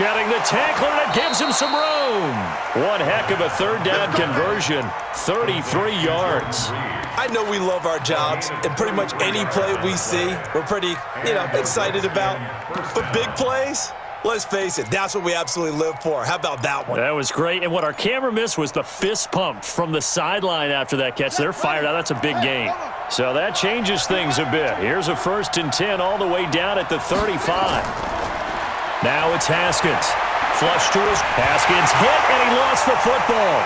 shedding the tackler, and it gives him some room. One heck of a third down conversion, 33 yards. I know we love our jobs, and pretty much any play we see, we're pretty, excited about. But big plays, let's face it, that's what we absolutely live for. How about that one? That was great, and what our camera missed was the fist pump from the sideline after that catch. They're fired out. That's a big gain. So that changes things a bit. Here's a 1st and 10 all the way down at the 35. Now it's Haskins. Flush to his. Haskins hit, and he lost the football.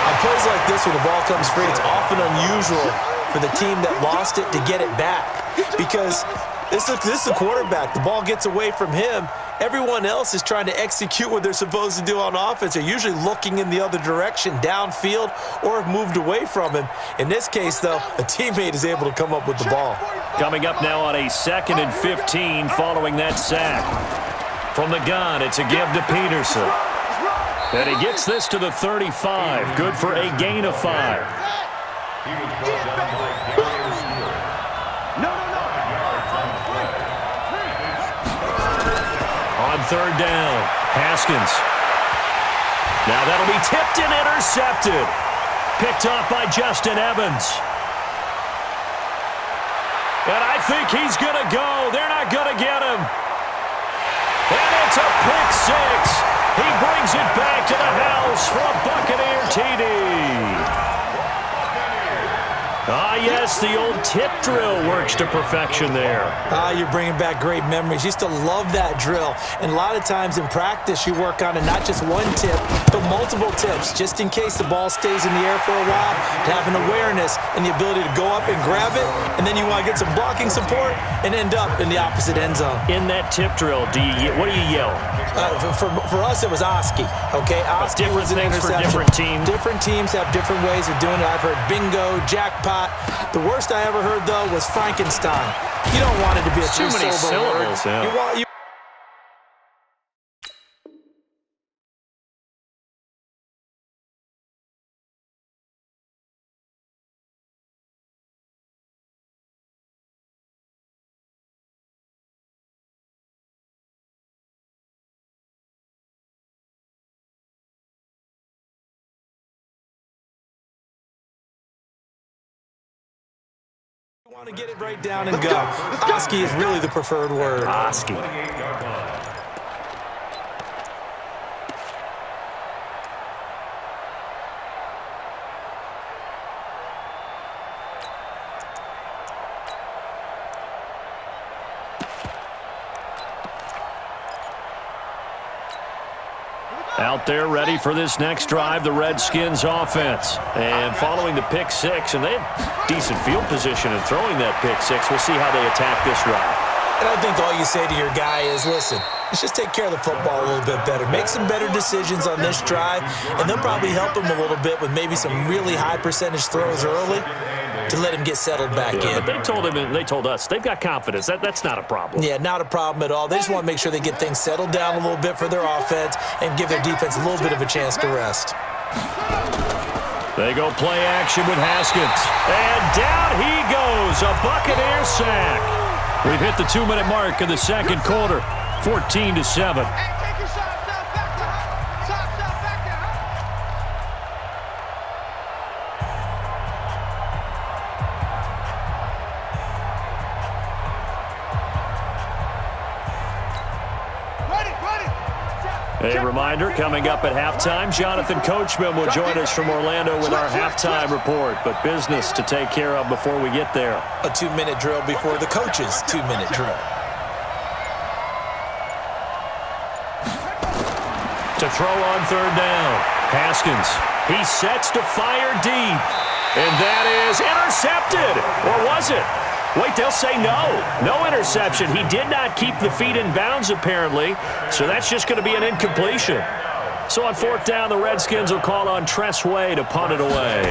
On plays like this, when the ball comes free, it's often unusual for the team that lost it to get it back. Because this is the quarterback. The ball gets away from him. Everyone else is trying to execute what they're supposed to do on offense. They're usually looking in the other direction, downfield, or have moved away from him. In this case, though, a teammate is able to come up with the ball. Coming up now on a 2nd and 15 following that sack. From the gun, it's a give to Peterson. And he gets this to the 35. Good for a gain of 5. On 3rd down, Haskins. Now that'll be tipped and intercepted. Picked off by Justin Evans. And I think he's going to go. They're not going to get him. And it's a pick 6. He brings it back to the house for a Buccaneer TD. Ah, yes, the old tip drill works to perfection there. You're bringing back great memories. Used to love that drill. And a lot of times in practice, you work on it not just one tip, but multiple tips, just in case the ball stays in the air for a while, to have an awareness and the ability to go up and grab it, and then you want to get some blocking support and end up in the opposite end zone. In that tip drill, what do you yell? For us, it was Oski, okay? Oski was an interception. For different teams. Different teams have different ways of doing it. I've heard bingo, jackpot. The worst I ever heard, though, was Frankenstein. You don't want it to be a too many syllables. Yeah. You want to get it right down and go. Oski is really the preferred word. Oski. Out there ready for this next drive, the Redskins offense. And following the pick 6, and they have decent field position in throwing that pick 6. We'll see how they attack this drive. And I think all you say to your guy is, listen, let's just take care of the football a little bit better. Make some better decisions on this drive, and they'll probably help him a little bit with maybe some really high percentage throws early to let him get settled back in. But they told him, and they told us, they've got confidence. That's not a problem. Yeah, not a problem at all. They just want to make sure they get things settled down a little bit for their offense and give their defense a little bit of a chance to rest. They go play action with Haskins. And down he goes, a Buccaneer sack. We've hit the 2-minute mark of the second quarter, 14-7. A reminder, coming up at halftime, Jonathan Coachman will join us from Orlando with our halftime report, but business to take care of before we get there. A 2-minute drill before the coach's 2-minute drill. To throw on 3rd down, Haskins. He sets to fire deep, and that is intercepted, or was it? Wait, they'll say no. No interception. He did not keep the feet in bounds, apparently, so that's just going to be an incompletion. So on 4th down, the Redskins will call on Tress Way to punt it away.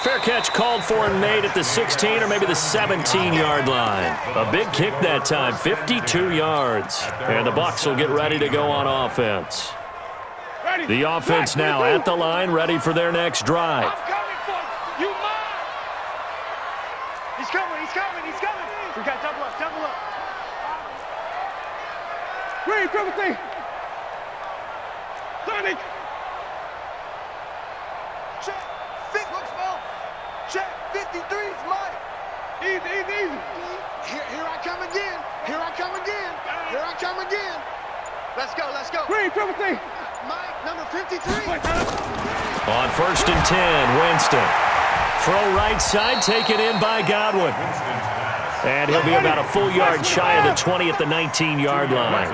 Fair catch called for and made at the 16 or maybe the 17-yard line. A big kick that time, 52 yards. And the Bucs will get ready to go on offense. The offense now at the line, ready for their next drive. He's coming, he's coming, he's coming. We got double up, double up. Green, Timothy. Sonic. Check. Fit looks well. Check. 53's Mike. Easy, easy, easy. Here I come again. Here I come again. Here I come again. Let's go, let's go. Green, Timothy. Mike, number 53. On 1st and 10, Winston. Throw right side, taken in by Godwin. And he'll be about a full yard shy of the 20 at the 19-yard line.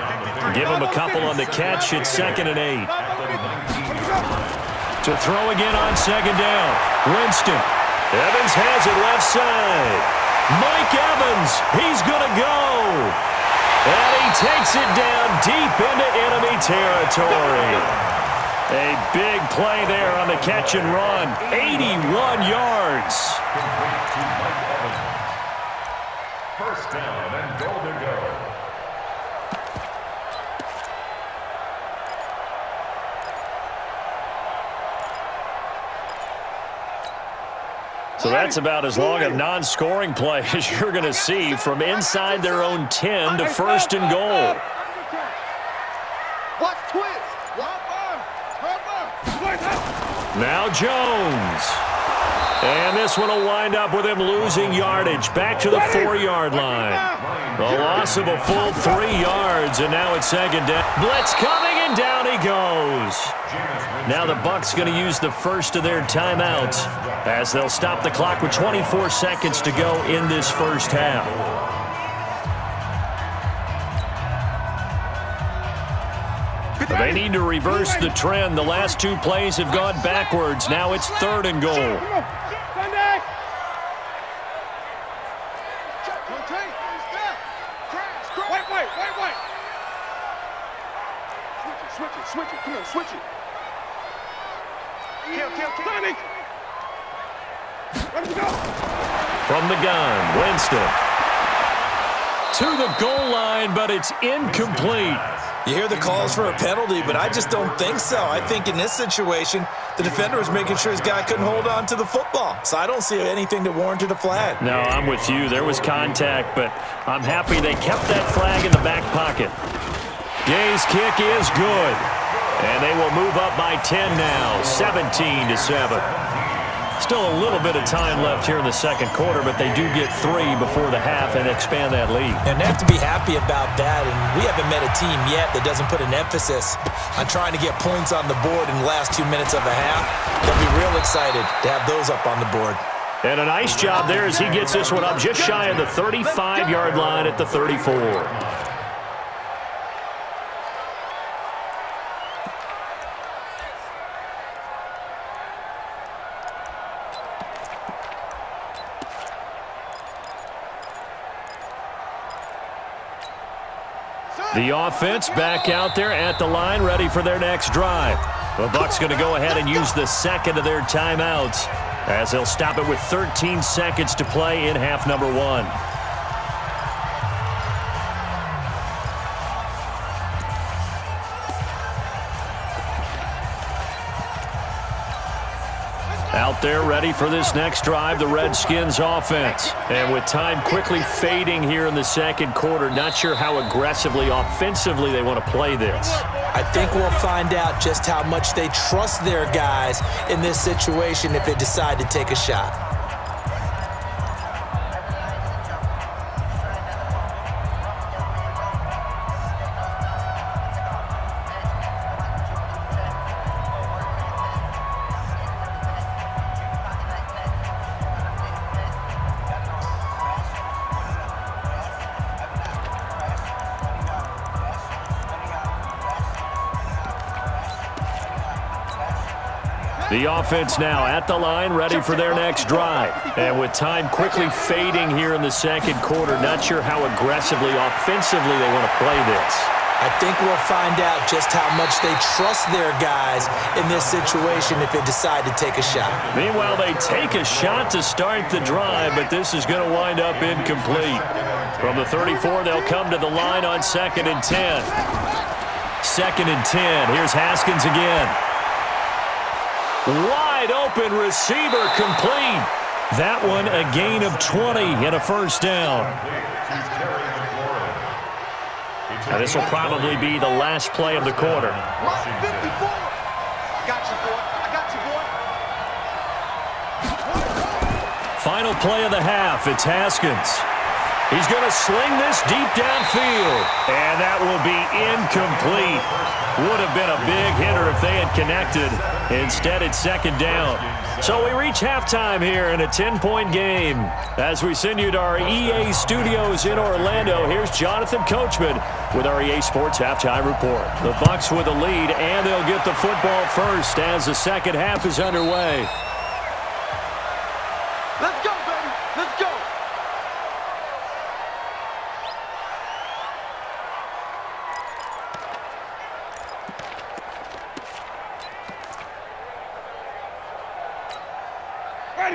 Give him a couple on the catch. It's 2nd and 8. To throw again on 2nd down. Winston. Evans has it left side. Mike Evans, he's going to go. And he takes it down deep into enemy territory. A big play there on the catch and run. 81 yards. First down and goal to go. So that's about as long a non-scoring play as you're going to see from inside their own 10 to 1st and goal. Watch twist. Now Jones. And this one will wind up with him losing yardage back to the 4-yard line. A loss of a full 3 yards, and now it's 2nd down. Blitz coming, and down he goes. Now the Bucs going to use the first of their timeouts as they'll stop the clock with 24 seconds to go in this first half. They need to reverse the trend. The last 2 plays have gone backwards. Now it's 3rd and goal. Switch it, come on, switch it. Kill. Sonic. Ready to go. From the gun, Winston. To the goal line, but it's incomplete. You hear the calls for a penalty, but I just don't think so. I think in this situation, the defender was making sure his guy couldn't hold on to the football. So I don't see anything that warranted a flag. No, I'm with you. There was contact, but I'm happy they kept that flag in the back pocket. Gay's kick is good. And they will move up by 10 now, 17-7. Still a little bit of time left here in the 2nd quarter, but they do get 3 before the half and expand that lead. And they have to be happy about that. And we haven't met a team yet that doesn't put an emphasis on trying to get points on the board in the last 2 minutes of a half. They'll be real excited to have those up on the board. And a nice job there as he gets this one up just shy of the 35-yard line at the 34. The offense back out there at the line, ready for their next drive. The Bucs going to go ahead and use the 2nd of their timeouts as they'll stop it with 13 seconds to play in half number 1. Out there ready for this next drive, the Redskins offense. And with time quickly fading here in the 2nd quarter, not sure how aggressively, offensively they want to play this. I think we'll find out just how much they trust their guys in this situation if they decide to take a shot. The offense now at the line, ready for their next drive. And with time quickly fading here in the 2nd quarter, not sure how aggressively, offensively they want to play this. I think we'll find out just how much they trust their guys in this situation if they decide to take a shot. Meanwhile, they take a shot to start the drive, but this is going to wind up incomplete. From the 34, they'll come to the line on 2nd and 10. 2nd and 10. Here's Haskins again. Wide open receiver complete. That one a gain of 20 and a first down. Now this will probably be the last play of the quarter. Final play of the half. It's Haskins. He's going to sling this deep downfield. And that will be incomplete. Would have been a big hitter if they had connected. Instead, it's second down. So we reach halftime here in a 10-point game. As we send you to our EA studios in Orlando, here's Jonathan Coachman with our EA Sports Halftime Report. The Bucs with a lead, and they'll get the football first as the second half is underway. Let's go, baby. Let's go.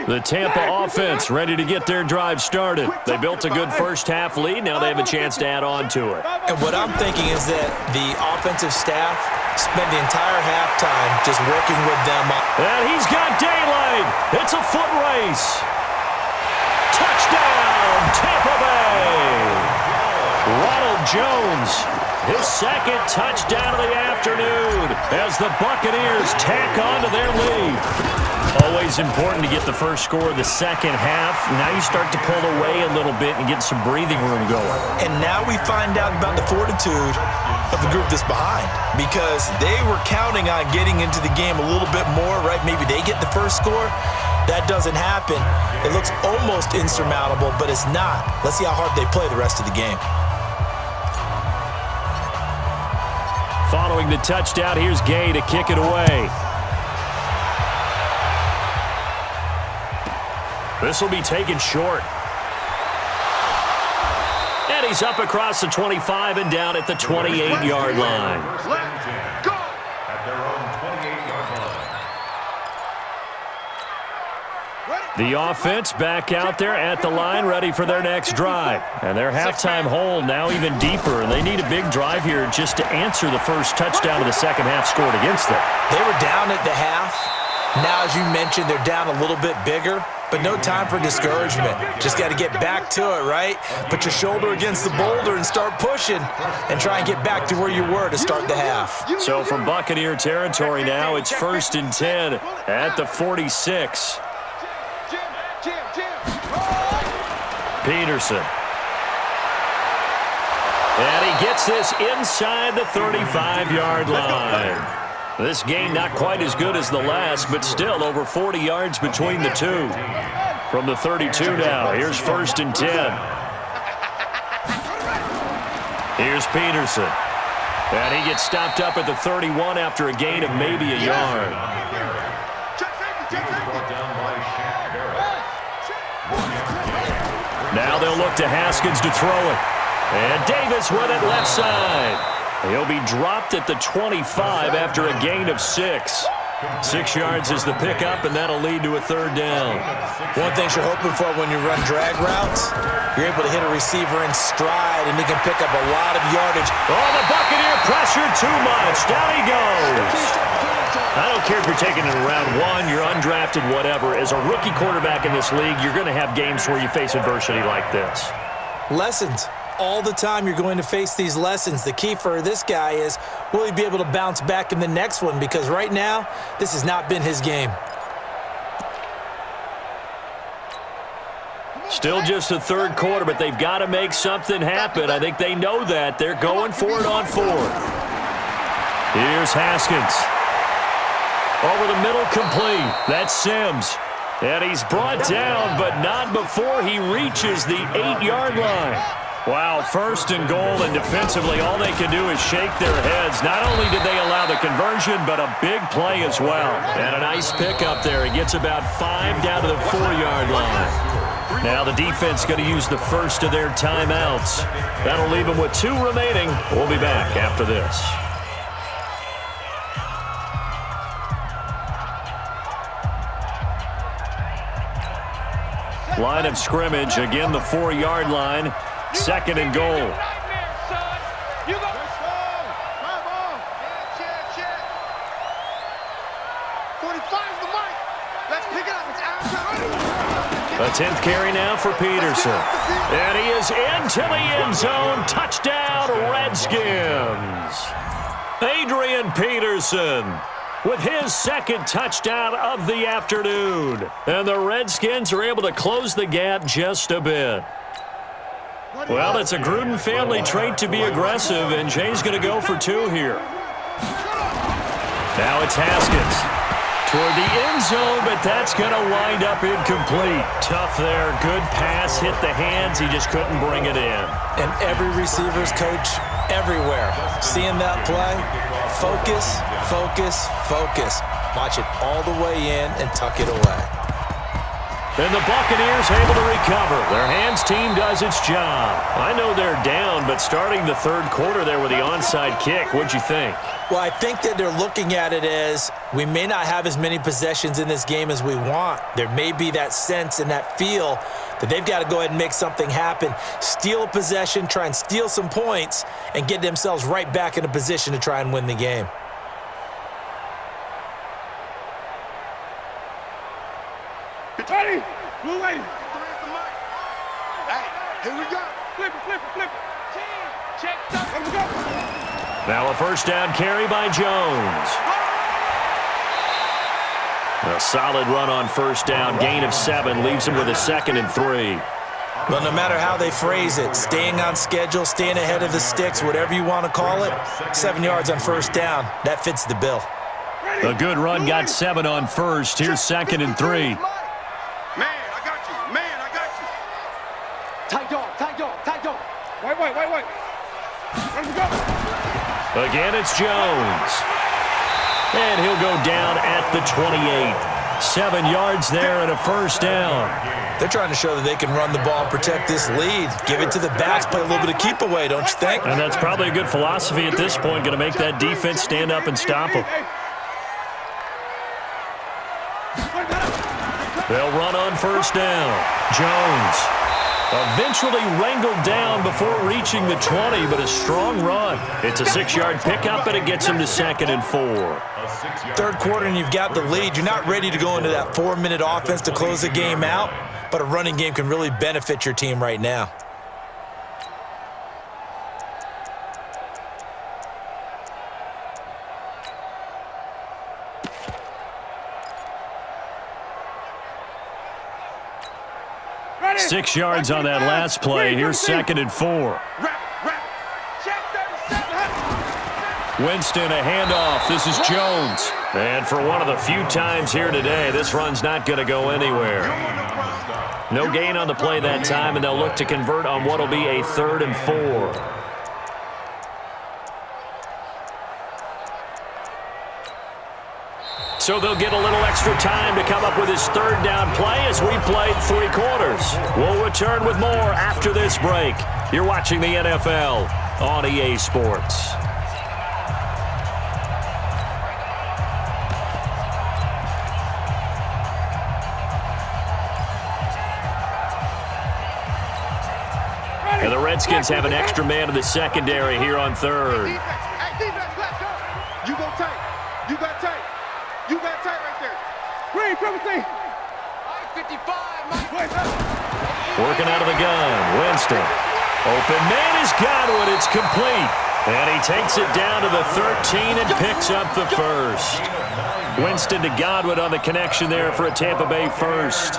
The Tampa offense ready to get their drive started. They built a good first-half lead. Now they have a chance to add on to it. And what I'm thinking is that the offensive staff spent the entire halftime just working with them. And he's got daylight. It's a foot race. Touchdown, Tampa Bay. Ronald Jones, his second touchdown of the afternoon as the Buccaneers tack on to their lead. Always important to get the first score of the second half. Now you start to pull away a little bit and get some breathing room going. And now we find out about the fortitude of the group that's behind, because they were counting on getting into the game a little bit more, right? Maybe they get the first score. That doesn't happen. It looks almost insurmountable, but it's not. Let's see how hard they play the rest of the game. Following the touchdown, here's Gay to kick it away. This will be taken short. And he's up across the 25 and down at the 28-yard line. Let's go! At their own 28-yard line. The offense back out there at the line, ready for their next drive. And their halftime hole now even deeper. And they need a big drive here just to answer the first touchdown of the second half scored against them. They were down at the half. Now, as you mentioned, they're down a little bit bigger, but no time for discouragement. Just got to get back to it, right? Put your shoulder against the boulder and start pushing and try and get back to where you were to start the half. So from Buccaneer territory now, it's 1st and 10 at the 46. Peterson. And he gets this inside the 35-yard line. This game not quite as good as the last, but still over 40 yards between the two. From the 32 now, here's 1st and 10. Here's Peterson. And he gets stopped up at the 31 after a gain of maybe a yard. Now they'll look to Haskins to throw it. And Davis with it left side. He'll be dropped at the 25 after a gain of 6. 6 yards is the pickup, and that'll lead to a third down. One thing you're hoping for when you run drag routes, you're able to hit a receiver in stride, and he can pick up a lot of yardage. Oh, the Buccaneer pressure too much. Down he goes. I don't care if you're taking it in round 1, you're undrafted, whatever. As a rookie quarterback in this league, you're going to have games where you face adversity like this. Lessons. All the time you're going to face these lessons. The key for this guy is, will he be able to bounce back in the next one? Because right now, this has not been his game. Still just the third quarter, but they've got to make something happen. I think they know that. They're going for it on 4th. Here's Haskins. Over the middle, complete. That's Sims. And he's brought down, but not before he reaches the 8-yard line. Wow, 1st and goal, and defensively all they can do is shake their heads. Not only did they allow the conversion, but a big play as well. And a nice pickup there. He gets about 5 down to the 4-yard line. Now the defense going to use the first of their timeouts. That'll leave them with 2 remaining. We'll be back after this. Line of scrimmage, again the 4-yard line. 2nd and goal. 10th carry now for Peterson. And he is into the end zone. Touchdown, Redskins. Adrian Peterson with his second touchdown of the afternoon. And the Redskins are able to close the gap just a bit. Well, it's a Gruden family trait to be aggressive, and Jay's going to go for 2 here. Now it's Haskins toward the end zone, but that's going to wind up incomplete. Tough there. Good pass. Hit the hands. He just couldn't bring it in. And every receiver's coach everywhere. Seeing that play, focus, focus, focus. Watch it all the way in and tuck it away. And the Buccaneers able to recover. Their hands team does its job. I know they're down, but starting the third quarter there with the onside kick, what'd you think? Well, I think that they're looking at it as we may not have as many possessions in this game as we want. There may be that sense and that feel that they've got to go ahead and make something happen, steal a possession, try and steal some points, and get themselves right back in a position to try and win the game. Ready? Blue lady. Hey, here we go. Flip it, flip it, flip it. Check, let's go. Now a first down carry by Jones. A solid run on first down. Gain of 7 leaves him with a 2nd and 3. Well, no matter how they phrase it, staying on schedule, staying ahead of the sticks, whatever you want to call it, 7 yards on first down, that fits the bill. A good run got 7 on first. Here's 2nd and 3. Man, I got you. Man, I got you. Tight dog, tight dog, tight dog. Wait. Let's go. Again, it's Jones. And he'll go down at the 28. 7 yards there and a first down. They're trying to show that they can run the ball and protect this lead. Give it to the backs, play a little bit of keep away, don't you think? And that's probably a good philosophy at this point, going to make that defense stand up and stop them. They'll run on first down. Jones eventually wrangled down before reaching the 20, but a strong run. It's a 6-yard pickup, and it gets him to 2nd and 4. Third quarter and you've got the lead. You're not ready to go into that 4-minute offense to close the game out, but a running game can really benefit your team right now. Ready? 6 yards on that last play. Here's 2nd and 4. Check 37. Winston, a handoff. This is Jones. And for one of the few times here today, this run's not going to go anywhere. No gain on the play that time, and they'll look to convert on what will be a 3rd and 4. So they'll get a little extra time to come up with his 3rd down play as we played 3 quarters. We'll return with more after this break. You're watching the NFL on EA Sports. And the Redskins have an extra man in the secondary here on 3rd. Defense, let's go. You go tight. You got tight. You got tight right there. Green, triple C. 55, Mike. Working out of the gun. Winston. Open man is Godwin. It's complete. And he takes it down to the 13 and picks up the first. Winston to Godwin on the connection there for a Tampa Bay first.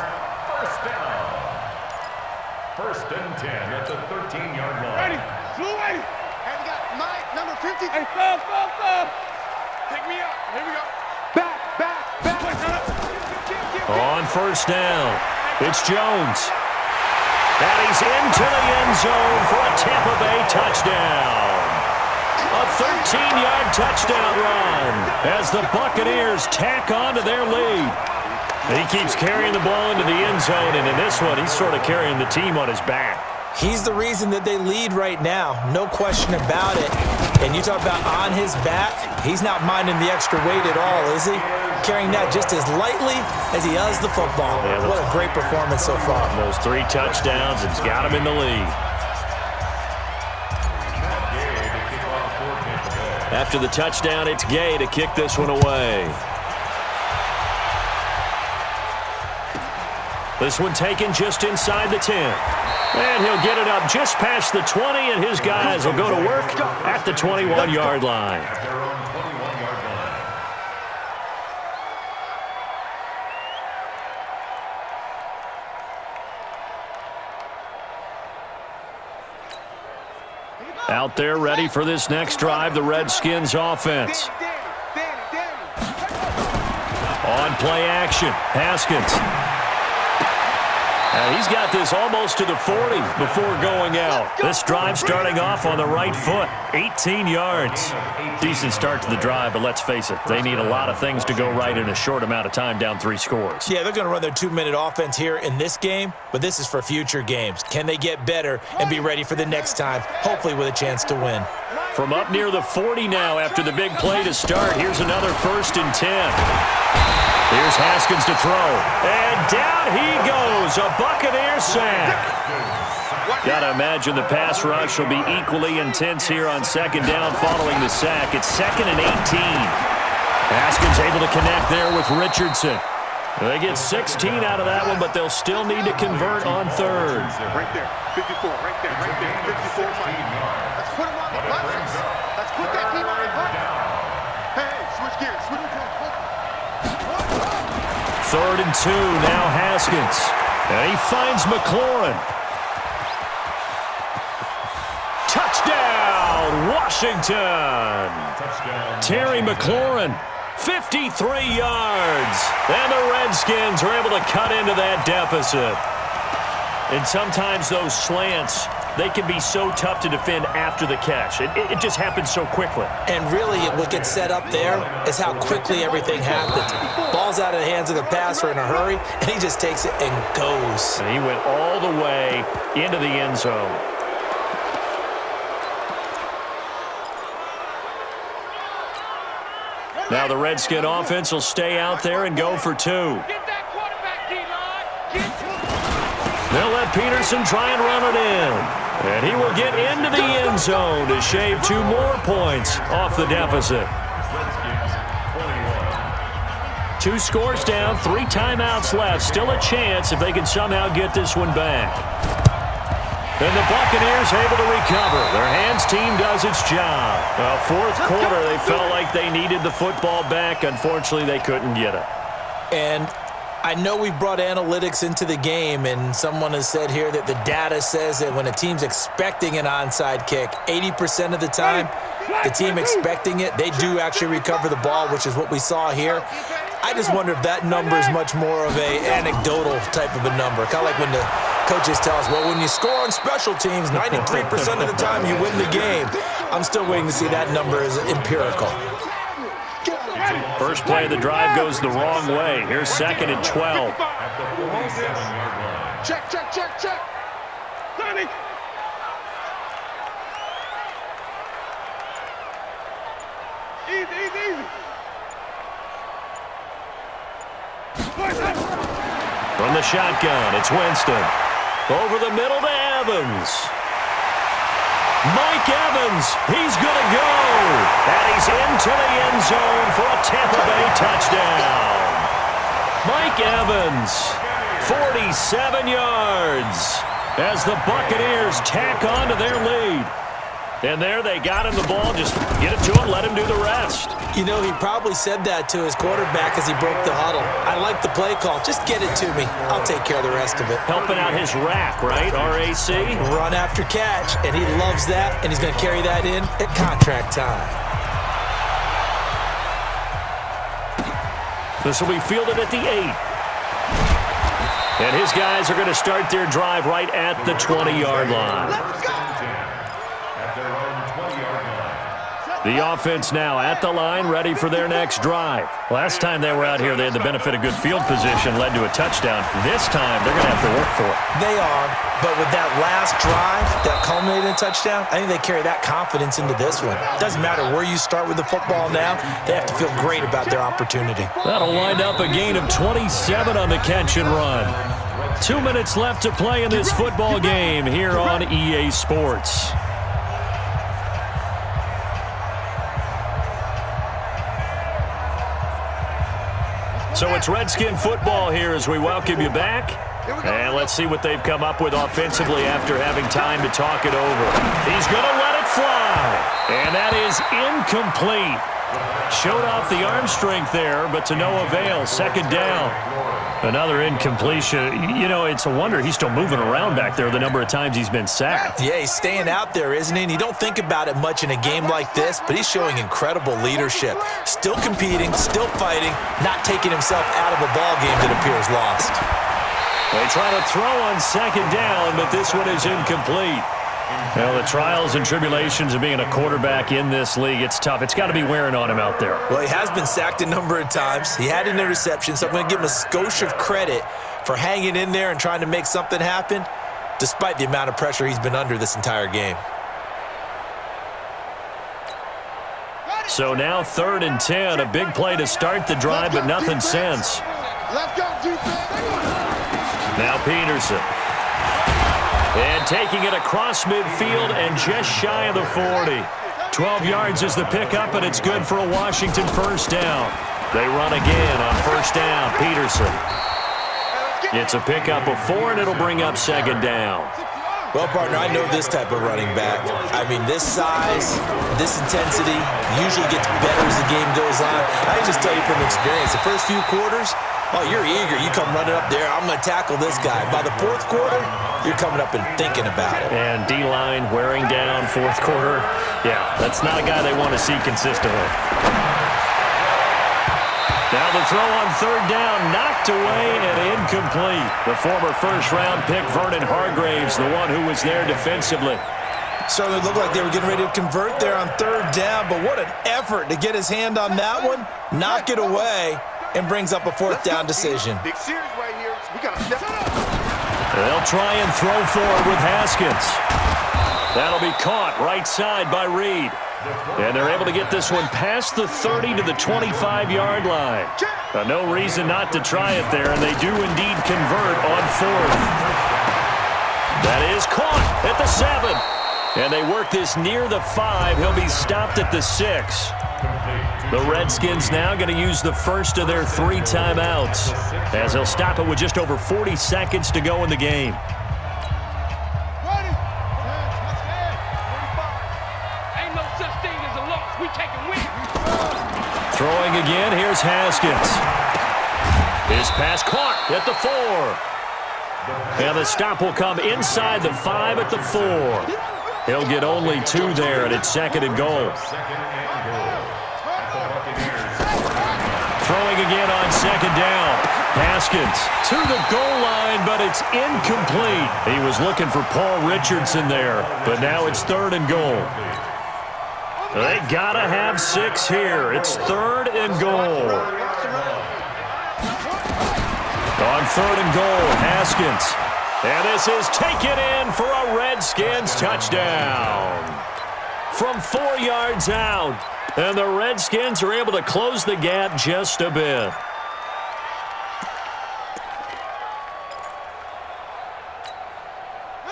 First and 10 at the 13-yard line. Ready. Blue lady. And we got Mike, number 50. Hey, stop. Pick me up. Here we go. Back. On first down, it's Jones. And he's into the end zone for a Tampa Bay touchdown. A 13-yard touchdown run as the Buccaneers tack on to their lead. He keeps carrying the ball into the end zone, and in this one, he's sort of carrying the team on his back. He's the reason that they lead right now, no question about it. And you talk about on his back, he's not minding the extra weight at all, is he? Carrying that just as lightly as he does the football. Yeah, what a great performance so far. Those 3 touchdowns, it's got him in the lead. After the touchdown, it's Gay to kick this one away. This one taken just inside the 10. And he'll get it up just past the 20, and his guys will go to work at the 21-yard line. At their own 21-yard line. Out there ready for this next drive, the Redskins offense. On play action, Haskins. And he's got this almost to the 40 before going out. This drive starting off on the right foot, 18 yards. Decent start to the drive, but let's face it, they need a lot of things to go right in a short amount of time, down 3 scores. Yeah, they're going to run their 2-minute offense here in this game, but this is for future games. Can they get better and be ready for the next time, hopefully with a chance to win? From up near the 40 now after the big play to start, here's another 1st and 10. Here's Haskins to throw. And down he goes. A Buccaneer sack. Got to imagine the pass rush will be equally intense here on 2nd down following the sack. It's 2nd and 18. Haskins able to connect there with Richardson. They get 16 out of that one, but they'll still need to convert on 3rd. Right there. 54. Right there. Right there. 54. Let's put him on the bus. Let's put that team on the bus. Hey, switch gears. Switch gears. 3rd and 2, now Haskins. And he finds McLaurin. Touchdown, Washington. Touchdown. Terry McLaurin, 53 yards. And the Redskins are able to cut into that deficit. And sometimes those slants, they can be so tough to defend after the catch. It just happens so quickly. And really, what gets set up there is how quickly everything happens. Ball's out of the hands of the passer in a hurry, and he just takes it and goes. And he went all the way into the end zone. Now the Redskin offense will stay out there and go for 2. They'll let Peterson try and run it in. And he will get into the end zone to shave 2 more points off the deficit. 2 scores down, 3 timeouts left. Still a chance if they can somehow get this one back. And the Buccaneers able to recover. Their hands team does its job. 4th quarter, they felt like they needed the football back. Unfortunately, they couldn't get it. And I know we've brought analytics into the game, and someone has said here that the data says that when a team's expecting an onside kick, 80% of the time, the team expecting it, they do actually recover the ball, which is what we saw here. I just wonder if that number is much more of a anecdotal type of a number. Kind of like when the coaches tell us, well, when you score on special teams, 93% of the time you win the game. I'm still waiting to see that number as empirical. First play of the drive goes the wrong way. Here's 2nd and 12. At the 47-yard line. Check, check, check, check. 30. Easy, easy, easy. From the shotgun, it's Winston. Over the middle to Evans. Mike Evans, he's going to go. And he's into the end zone for a Tampa Bay touchdown. Mike Evans, 47 yards as the Buccaneers tack on to their lead. And there they got him the ball. Just get it to him, let him do the rest. You know, he probably said that to his quarterback as he broke the huddle. I like the play call. Just get it to me. I'll take care of the rest of it. Helping out his rack, right? RAC? Run after catch, and he loves that, and he's going to carry that in at contract time. This will be fielded at the 8. And his guys are going to start their drive right at the 20-yard line. At their own 20-yard line. The offense now at the line, ready for their next drive. Last time they were out here, they had the benefit of good field position, led to a touchdown. This time, they're going to have to work for it. They are, but with that last drive that culminated in a touchdown, I think they carry that confidence into this one. Doesn't matter where you start with the football now, they have to feel great about their opportunity. That'll wind up a gain of 27 on the catch and run. 2 minutes left to play in this football game here on EA Sports. So it's Redskin football here as we welcome you back. And let's see what they've come up with offensively after having time to talk it over. He's going to let it fly. And that is incomplete. Showed off the arm strength there, but to no avail. Second down. Another incompletion. You know, it's a wonder he's still moving around back there the number of times he's been sacked. Yeah, he's staying out there, isn't he? And you don't think about it much in a game like this, but he's showing incredible leadership. Still competing, still fighting, not taking himself out of a ball game that appears lost. They try to throw on second down, but this one is incomplete. Well, the trials and tribulations of being a quarterback in this league, it's tough. It's got to be wearing on him out there. Well, he has been sacked a number of times. He had an interception, so I'm going to give him a skosh of credit for hanging in there and trying to make something happen, despite the amount of pressure he's been under this entire game. So now 3rd and 10, a big play to start the drive, but nothing since. Let's go, defense. Now Peterson. And taking it across midfield and just shy of the 40. 12 yards is the pickup, and it's good for a Washington first down. They run again on first down. Peterson. It's a pickup of 4, and it'll bring up second down. Well, partner, I know this type of running back. I mean, this size, this intensity usually gets better as the game goes on. I can just tell you from experience, the first few quarters, oh, you're eager. You come running up there, I'm going to tackle this guy. By the 4th quarter, you're coming up and thinking about it. And D-line wearing down 4th quarter. Yeah, that's not a guy they want to see consistently. Now the throw on 3rd down, knocked away and incomplete. The former first-round pick, Vernon Hargraves, the one who was there defensively. Certainly looked like they were getting ready to convert there on 3rd down, but what an effort to get his hand on that one, knock it away, and brings up a 4th down decision. Big series right here. We got to step up. They'll try and throw forward with Haskins. That'll be caught right side by Reed. And they're able to get this one past the 30 to the 25-yard line. No reason not to try it there, and they do indeed convert on 4th. That is caught at the 7. And they work this near the 5. He'll be stopped at the 6. The Redskins now going to use the first of their 3 timeouts, as they'll stop it with just over 40 seconds to go in the game. Ain't no such thing as a loss. We take and win. Throwing again, here's Haskins. His pass caught at the 4. And the stop will come inside the 5 at the 4. He'll get only 2 there, and it's 2nd and goal. Throwing again on 2nd down. Haskins to the goal line, but it's incomplete. He was looking for Paul Richardson there, but now it's 3rd and goal. They gotta have 6 here. It's 3rd and goal. On 3rd and goal, Haskins. And this is taken in for a Redskins touchdown. From 4 yards out. And the Redskins are able to close the gap just a bit.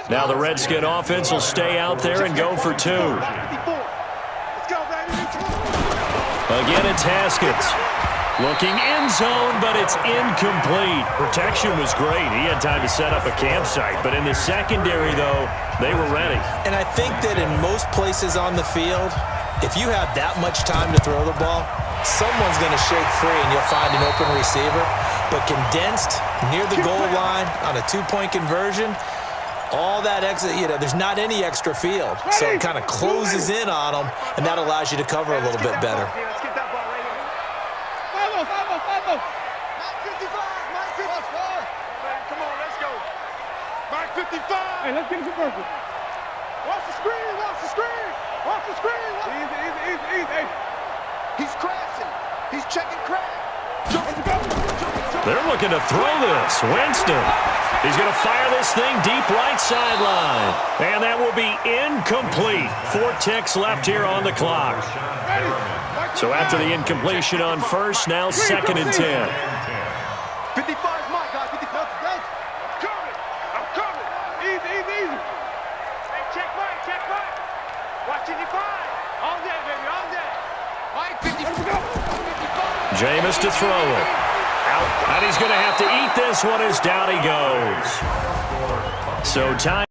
Now the Redskin offense will stay out there and go for 2. Again, it's Haskins. Looking end zone, but it's incomplete. Protection was great. He had time to set up a campsite. But in the secondary, though, they were ready. And I think that in most places on the field, if you have that much time to throw the ball, someone's going to shake free and you'll find an open receiver. But condensed near the goal line on a 2-point conversion, all that extra, there's not any extra field. So it kind of closes in on them, and that allows you to cover a little bit better. Let's get that ball right here. 55. Come on, let's go. Mark 55. Hey, let's get it converted. Watch the screen. Watch the screen. Watch the screen. Easy. He's crashing. He's checking crash. They're looking to throw this. Winston. He's going to fire this thing deep right sideline. And that will be incomplete. 4 ticks left here on the clock. So after the incompletion on first, now 2nd and 10. 55 is my guy. 55. I'm coming. Easy. Hey, check right. Watch 55. All day, baby, all day. Mike, 55. Jameis to throw it. out, and he's going to have to eat this one as down he goes. So time.